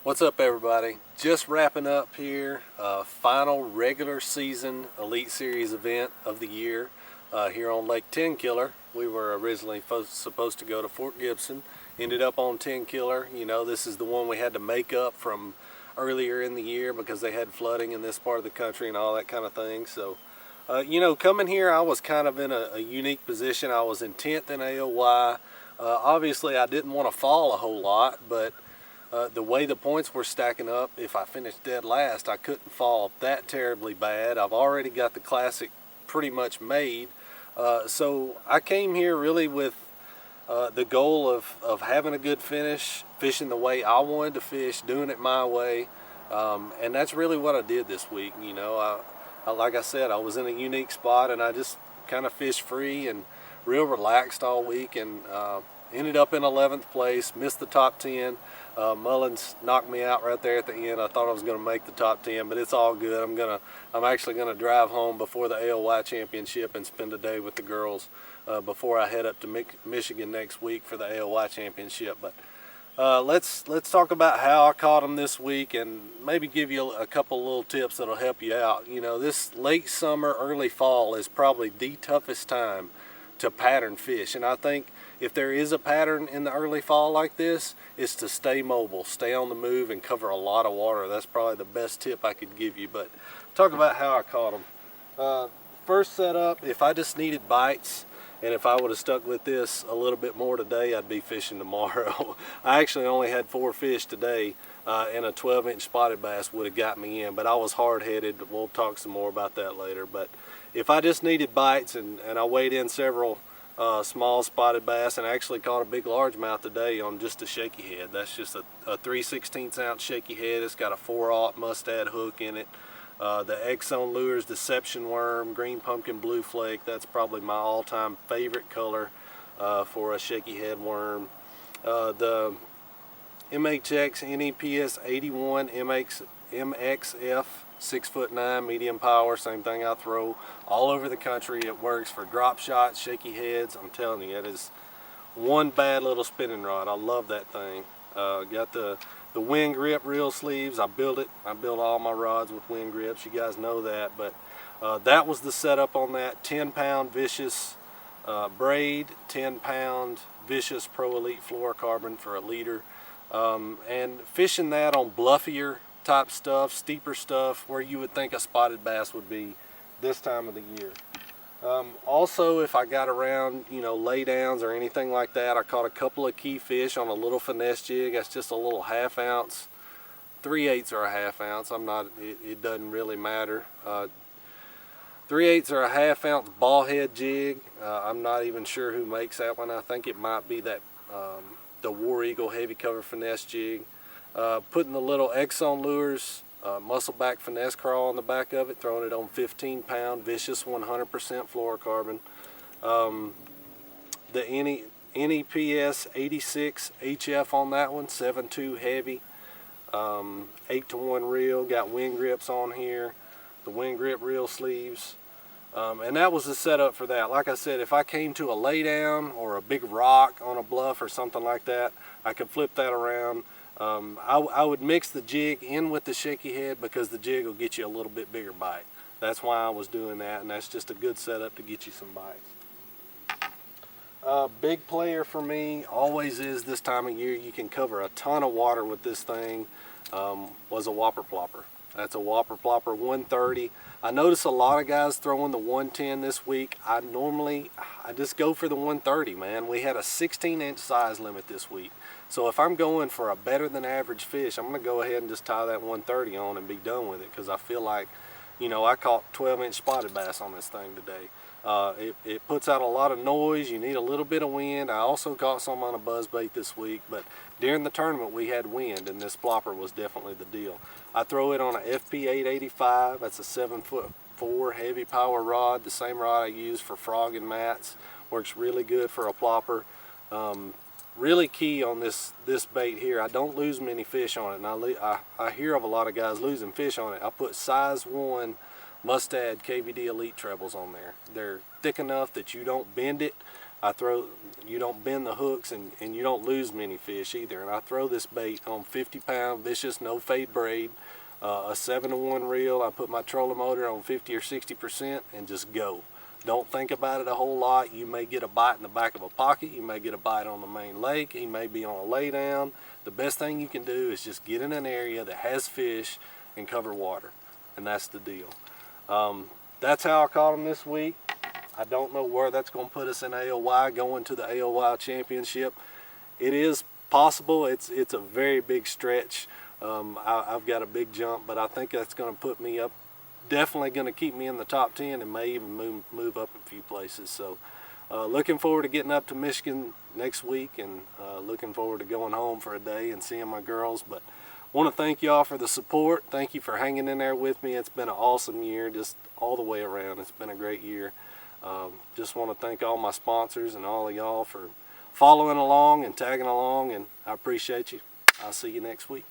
What's up, everybody? Just wrapping up here, final regular season Elite Series event of the year here on Lake Tenkiller. We were originally supposed to go to Fort Gibson, ended up on Tenkiller. You know, this is the one we had to make up from earlier in the year because they had flooding in this part of the country and all that kind of thing. So, you know, coming here, I was kind of in a unique position. I was in 10th in AOY. Obviously, I didn't want to fall a whole lot, but the way the points were stacking up, if I finished dead last, I couldn't fall that terribly bad. I've already got the Classic pretty much made. So I came here really with the goal of having a good finish, fishing the way I wanted to fish, doing it my way. And that's really what I did this week. You know, like I said, I was in a unique spot and I just kind of fished free and real relaxed all week, and ended up in 11th place, missed the top 10. Mullins knocked me out right there at the end. I thought I was going to make the top 10, but it's all good. I'm actually going to drive home before the AOY championship and spend a day with the girls before I head up to Michigan next week for the AOY championship. But let's talk about how I caught them this week and maybe give you a couple little tips that'll help you out. You know, this late summer, early fall is probably the toughest time to pattern fish, and I think if there is a pattern in the early fall like this, it's to stay mobile, stay on the move, and cover a lot of water. That's probably the best tip I could give you. But talk about how I caught them. First setup, if I just needed bites, and if I would have stuck with this a little bit more today, I'd be fishing tomorrow. I actually only had 4 fish today, and a 12-inch spotted bass would have got me in, but I was hard-headed. We'll talk some more about that later. But if I just needed bites, and I weighed in several small spotted bass, and actually caught a big largemouth today on just a shaky head. That's just a 3/16 ounce shaky head. It's got a 4/0 mustad hook in it. The X-Zone Lures Deception Worm, green pumpkin blue flake. That's probably my all-time favorite color for a shaky head worm. The MHX NEPS 81 MXF 6'9", medium power, same thing I throw all over the country. It works for drop shots, shaky heads. I'm telling you, it is one bad little spinning rod. I love that thing. Got the wind grip reel sleeves. I build all my rods with wind grips. You guys know that. But that was the setup on that. 10-pound Vicious braid, 10-pound Vicious Pro Elite fluorocarbon for a leader. And fishing that on bluffier type stuff, steeper stuff, where you would think a spotted bass would be this time of the year. Also, if I got around, you know, laydowns or anything like that, I caught a couple of key fish on a little finesse jig. That's just a little 1/2 ounce, 3/8 or a 1/2 ounce. It doesn't really matter. 3/8 or a 1/2 ounce ball head jig. I'm not even sure who makes that one. I think it might be that the War Eagle heavy cover finesse jig. Putting the little X-Zone Lures muscleback finesse crawl on the back of it, throwing it on 15-pound Vicious 100% fluorocarbon. The NEPS 86 HF on that one, 7.2 heavy, 8-to-1 reel, got wind grips on here, the wind grip reel sleeves. And that was the setup for that. Like I said, if I came to a laydown or a big rock on a bluff or something like that, I could flip that around. I would mix the jig in with the shaky head because the jig will get you a little bit bigger bite. That's why I was doing that, and that's just a good setup to get you some bites. Big player for me always is this time of year. You can cover a ton of water with this thing. Was a Whopper Plopper. That's a Whopper Plopper 130. I notice a lot of guys throwing the 110 this week. I just go for the 130, man. We had a 16-inch size limit this week. So if I'm going for a better than average fish, I'm going to go ahead and just tie that 130 on and be done with it, because I feel like, you know, I caught 12-inch spotted bass on this thing today. It puts out a lot of noise. You need a little bit of wind. I also caught some on a buzzbait this week, but during the tournament we had wind, and this plopper was definitely the deal. I throw it on a FP 885. That's a 7'4" heavy power rod, the same rod I use for frog and mats. Works really good for a plopper. Really key on this bait here, I don't lose many fish on it, and I hear of a lot of guys losing fish on it. I put size 1 Mustad KVD Elite trebles on there. They're thick enough that you don't bend it. You don't bend the hooks and you don't lose many fish either. And I throw this bait on 50-pound vicious no fade braid, a 7-to-1 reel. I put my trolling motor on 50 or 60% and just go. Don't think about it a whole lot. You may get a bite in the back of a pocket. You may get a bite on the main lake. He may be on a lay down. The best thing you can do is just get in an area that has fish and cover water. And that's the deal. That's how I caught him this week. I don't know where that's going to put us in AOY, going to the AOY championship. It is possible. It's a very big stretch. I've got a big jump, but I think that's going to put me up, definitely going to keep me in the top 10 and may even move up a few places. So looking forward to getting up to Michigan next week, and looking forward to going home for a day and seeing my girls. But want to thank y'all for the support. Thank you for hanging in there with me. It's been an awesome year, just all the way around. It's been a great year. Just want to thank all my sponsors and all of y'all for following along and tagging along, and I appreciate you. I'll see you next week.